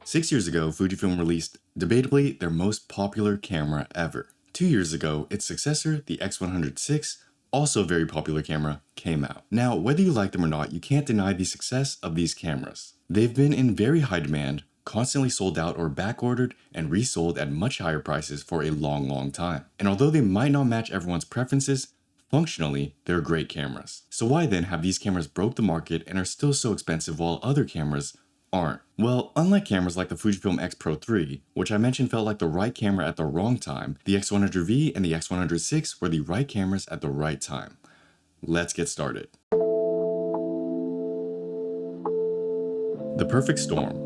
6 years ago, Fujifilm released, debatably, their most popular camera ever. 2 years ago, its successor, the X106, also a very popular camera, came out. Now, whether you like them or not, you can't deny the success of these cameras. They've been in very high demand, constantly sold out or backordered, and resold at much higher prices for a long time. And although they might not match everyone's preferences, functionally, they're great cameras. So why then have these cameras broke the market and are still so expensive while other cameras aren't? Well, unlike cameras like the Fujifilm X Pro 3, which I mentioned felt like the right camera at the wrong time, the X100V and the X106 were the right cameras at the right time. Let's get started. The perfect storm.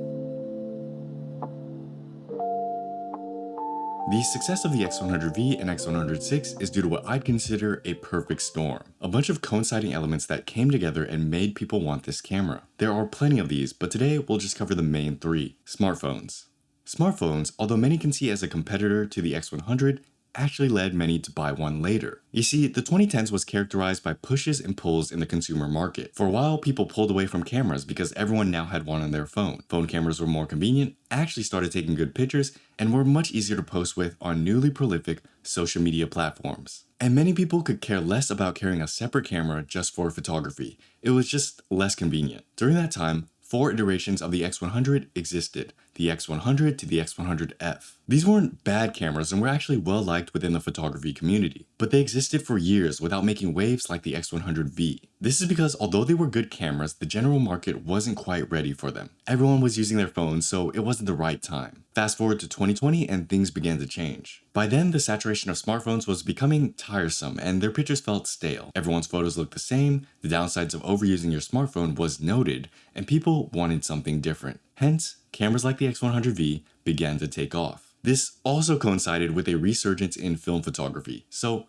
The success of the X100V and X106 is due to what I'd consider a perfect storm. A bunch of coinciding elements that came together and made people want this camera. There are plenty of these, but today we'll just cover the main three. Smartphones. Smartphones, although many can see as a competitor to the X100, actually led many to buy one later. You see, the 2010s was characterized by pushes and pulls in the consumer market. For a while, people pulled away from cameras because everyone now had one on their phone. Phone cameras were more convenient, actually started taking good pictures, and were much easier to post with on newly prolific social media platforms. And many people could care less about carrying a separate camera just for photography. It was just less convenient. During that time, 4 iterations of the X100 existed, the X100 to the X100F. These weren't bad cameras and were actually well liked within the photography community, but they existed for years without making waves like the X100V. This is because although they were good cameras, the general market wasn't quite ready for them. Everyone was using their phones, so it wasn't the right time. Fast forward to 2020 and things began to change. By then, the saturation of smartphones was becoming tiresome and their pictures felt stale. Everyone's photos looked the same, the downsides of overusing your smartphone was noted, and people wanted something different. Hence, cameras like the X100V began to take off. This also coincided with a resurgence in film photography, so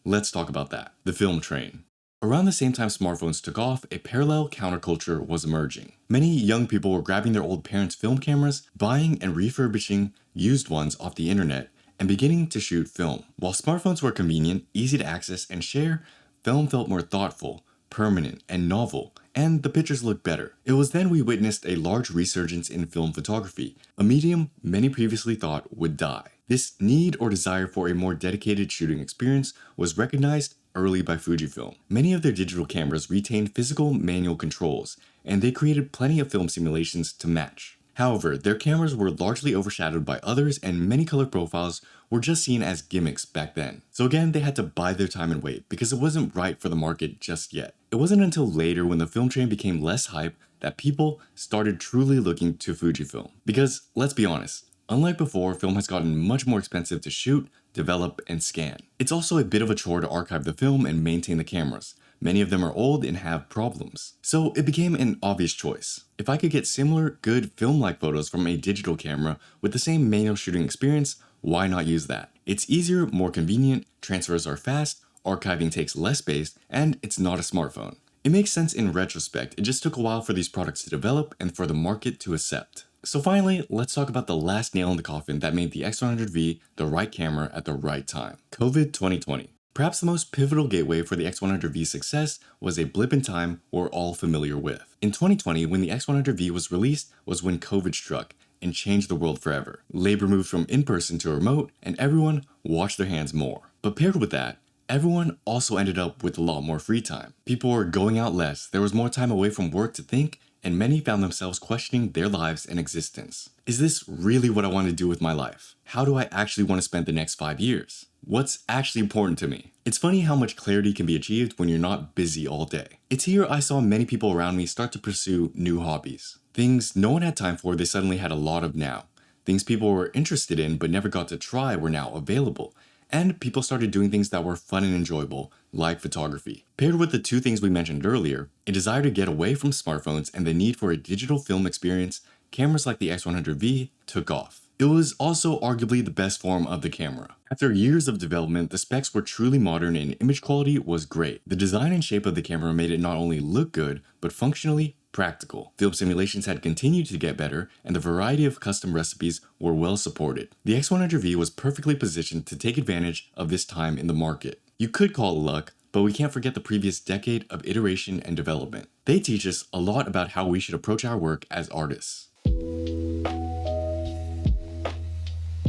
let's talk about that. The film train. Around the same time smartphones took off, a parallel counterculture was emerging. Many young people were grabbing their old parents' film cameras, buying and refurbishing used ones off the internet, and beginning to shoot film. While smartphones were convenient, easy to access and share, film felt more thoughtful, permanent, and novel, and the pictures looked better. It was then we witnessed a large resurgence in film photography, a medium many previously thought would die. This need or desire for a more dedicated shooting experience was recognized early by Fujifilm. Many of their digital cameras retained physical manual controls, and they created plenty of film simulations to match. However, their cameras were largely overshadowed by others and many color profiles were just seen as gimmicks back then. So again, they had to bide their time and wait because it wasn't right for the market just yet. It wasn't until later when the film train became less hype that people started truly looking to Fujifilm. Because let's be honest, unlike before, film has gotten much more expensive to shoot, develop, and scan. It's also a bit of a chore to archive the film and maintain the cameras. Many of them are old and have problems. So it became an obvious choice. If I could get similar, good film-like photos from a digital camera with the same manual shooting experience, why not use that? It's easier, more convenient, transfers are fast, archiving takes less space, and it's not a smartphone. It makes sense in retrospect, it just took a while for these products to develop and for the market to accept. So finally, let's talk about the last nail in the coffin that made the X100V the right camera at the right time. COVID 2020. Perhaps the most pivotal gateway for the X100V's success was a blip in time we're all familiar with. In 2020, when the X100V was released, was when COVID struck and changed the world forever. Labor moved from in-person to remote, and everyone washed their hands more. But paired with that, everyone also ended up with a lot more free time. People were going out less, there was more time away from work to think, and many found themselves questioning their lives and existence. Is this really what I want to do with my life? How do I actually want to spend the next 5 years? What's actually important to me? It's funny how much clarity can be achieved when you're not busy all day. It's here I saw many people around me start to pursue new hobbies. Things no one had time for, they suddenly had a lot of now. Things people were interested in but never got to try were now available. And people started doing things that were fun and enjoyable, like photography. Paired with the two things we mentioned earlier, a desire to get away from smartphones and the need for a digital film experience, cameras like the X100V took off. It was also arguably the best form of the camera. After years of development, the specs were truly modern and image quality was great. The design and shape of the camera made it not only look good, but functionally practical. Film simulations had continued to get better, and the variety of custom recipes were well supported. The X100V was perfectly positioned to take advantage of this time in the market. You could call it luck, but we can't forget the previous decade of iteration and development. They teach us a lot about how we should approach our work as artists.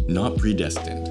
not predestined.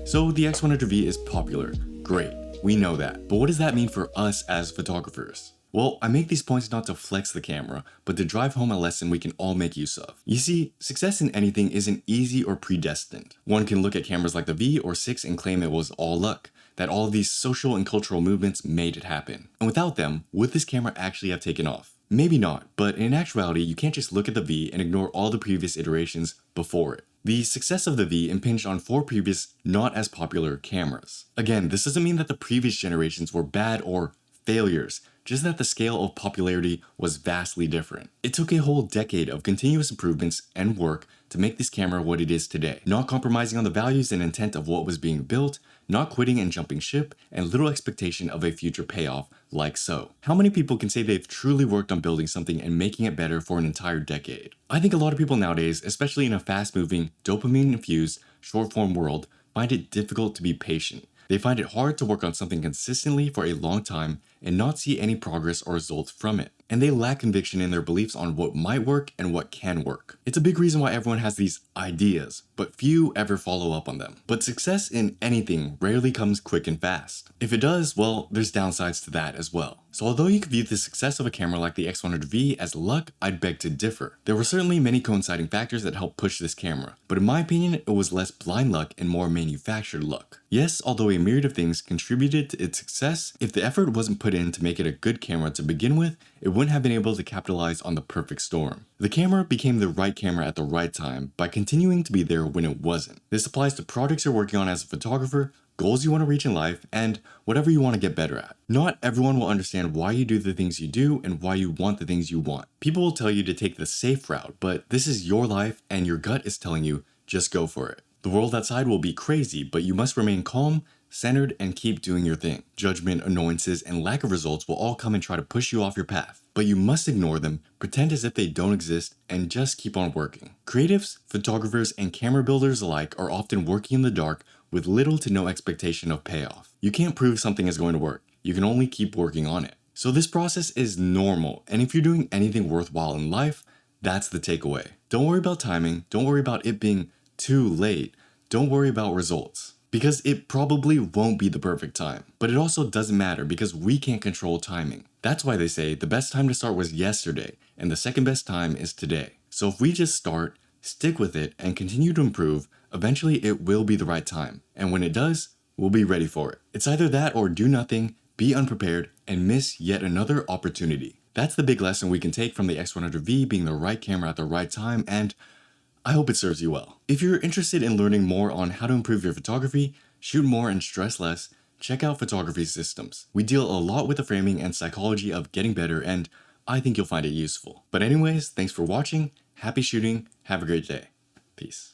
So the X100V is popular. Great, we know that. But what does that mean for us as photographers? Well, I make these points not to flex the camera, but to drive home a lesson we can all make use of. You see, success in anything isn't easy or predestined. One can look at cameras like the V or 6 and claim it was all luck, that all of these social and cultural movements made it happen. And without them, would this camera actually have taken off? Maybe not, but in actuality, you can't just look at the V and ignore all the previous iterations before it. The success of the V impinged on 4 previous, not as popular cameras. Again, this doesn't mean that the previous generations were bad or failures, just that the scale of popularity was vastly different. It took a whole decade of continuous improvements and work to make this camera what it is today, not compromising on the values and intent of what was being built, not quitting and jumping ship, and little expectation of a future payoff like so. How many people can say they've truly worked on building something and making it better for an entire decade? I think a lot of people nowadays, especially in a fast-moving, dopamine-infused, short-form world, find it difficult to be patient. They find it hard to work on something consistently for a long time and not see any progress or results from it. And they lack conviction in their beliefs on what might work and what can work. It's a big reason why everyone has these ideas, but few ever follow up on them. But success in anything rarely comes quick and fast. If it does, well, there's downsides to that as well. So although you could view the success of a camera like the X100V as luck, I'd beg to differ. There were certainly many coinciding factors that helped push this camera, but in my opinion, it was less blind luck and more manufactured luck. Yes, although a myriad of things contributed to its success, if the effort wasn't put in to make it a good camera to begin with, it wouldn't have been able to capitalize on the perfect storm. The camera became the right camera at the right time by continuing to be there when it wasn't. This applies to projects you're working on as a photographer, goals you want to reach in life, and whatever you want to get better at. Not everyone will understand why you do the things you do and why you want the things you want. People will tell you to take the safe route, but this is your life and your gut is telling you, just go for it. The world outside will be crazy, but you must remain calm, centered, and keep doing your thing. Judgment, annoyances, and lack of results will all come and try to push you off your path, but you must ignore them, pretend as if they don't exist, and just keep on working. Creatives, photographers, and camera builders alike are often working in the dark with little to no expectation of payoff. You can't prove something is going to work. You can only keep working on it. So this process is normal, and if you're doing anything worthwhile in life, that's the takeaway. Don't worry about timing, don't worry about it being too late, don't worry about results. Because it probably won't be the perfect time. But it also doesn't matter because we can't control timing. That's why they say the best time to start was yesterday, and the second best time is today. So if we just start, stick with it, and continue to improve, eventually it will be the right time. And when it does, we'll be ready for it. It's either that or do nothing, be unprepared, and miss yet another opportunity. That's the big lesson we can take from the X100V being the right camera at the right time, and I hope it serves you well. If you're interested in learning more on how to improve your photography, shoot more and stress less, check out Photography Systems. We deal a lot with the framing and psychology of getting better, and I think you'll find it useful. But anyways, thanks for watching, happy shooting, have a great day. Peace.